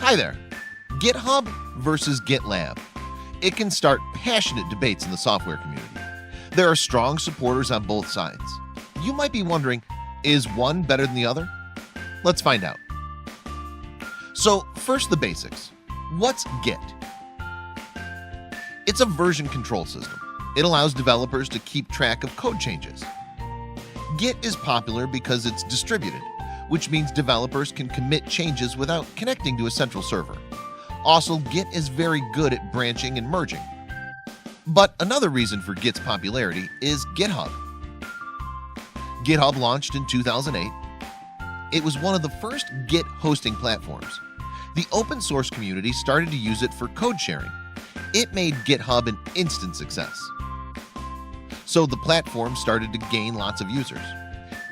Hi there. GitHub versus GitLab. It can start passionate debates in the software community. There are strong supporters on both sides. You might be wondering, is one better than the other? Let's find out. So first, the basics. What's Git? It's a version control system. It allows developers to keep track of code changes. Git is popular because it's distributed, which means developers can commit changes without connecting to a central server. Also, Git is very good at branching and merging. But another reason for Git's popularity is GitHub. GitHub launched in 2008. It was one of the first Git hosting platforms. The open source community started to use it for code sharing. It made GitHub an instant success. So the platform started to gain lots of users.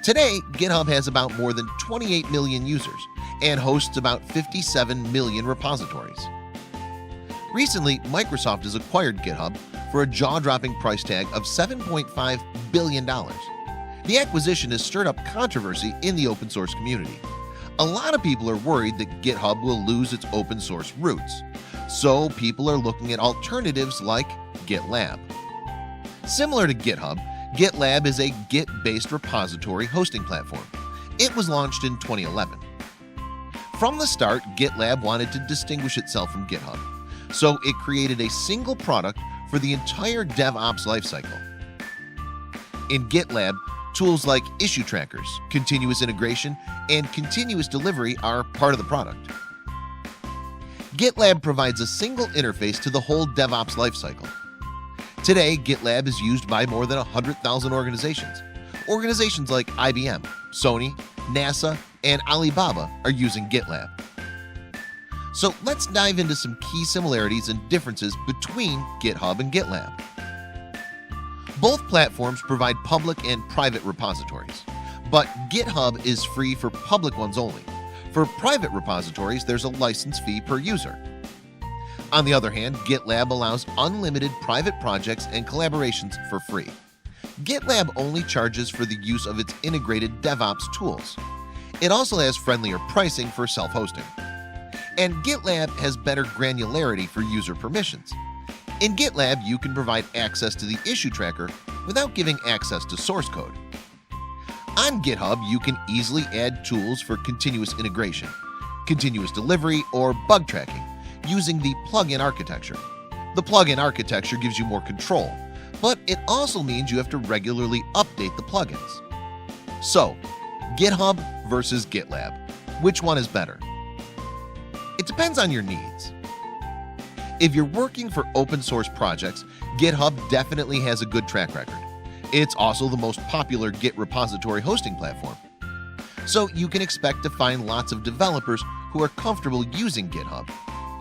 Today, GitHub has about more than 28 million users and hosts about 57 million repositories. Recently, Microsoft has acquired GitHub for a jaw-dropping price tag of $7.5 billion. The acquisition has stirred up controversy in the open source community. A lot of people are worried that GitHub will lose its open source roots. So people are looking at alternatives like GitLab. Similar to GitHub, GitLab is a Git-based repository hosting platform. It was launched in 2011. From the start, GitLab wanted to distinguish itself from GitHub, so it created a single product for the entire DevOps lifecycle. In GitLab, tools like issue trackers, continuous integration, and continuous delivery are part of the product. GitLab provides a single interface to the whole DevOps lifecycle. Today, GitLab is used by more than 100,000 organizations. Organizations like IBM, Sony, NASA, and Alibaba are using GitLab. So let's dive into some key similarities and differences between GitHub and GitLab. Both platforms provide public and private repositories, but GitHub is free for public ones only. For private repositories, there's a license fee per user. On the other hand, GitLab allows unlimited private projects and collaborations for free. GitLab only charges for the use of its integrated DevOps tools. It also has friendlier pricing for self-hosting. And GitLab has better granularity for user permissions. In GitLab, you can provide access to the issue tracker without giving access to source code. On GitHub, you can easily add tools for continuous integration, continuous delivery, or bug tracking using the plugin architecture. The plugin architecture gives you more control, but it also means you have to regularly update the plugins. So, GitHub versus GitLab. Which one is better? It depends on your needs. If you're working for open source projects, GitHub definitely has a good track record. It's also the most popular Git repository hosting platform. So you can expect to find lots of developers who are comfortable using GitHub,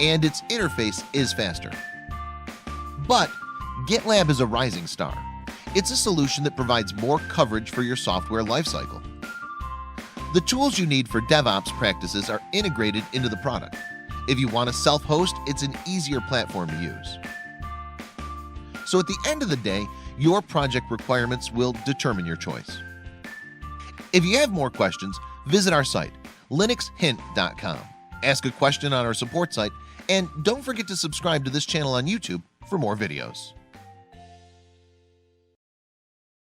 and its interface is faster. But GitLab is a rising star. It's a solution that provides more coverage for your software lifecycle. The tools you need for DevOps practices are integrated into the product. If you want to self-host, it's an easier platform to use. So at the end of the day, your project requirements will determine your choice. If you have more questions, visit our site, linuxhint.com. Ask a question on our support site, and don't forget to subscribe to this channel on YouTube for more videos.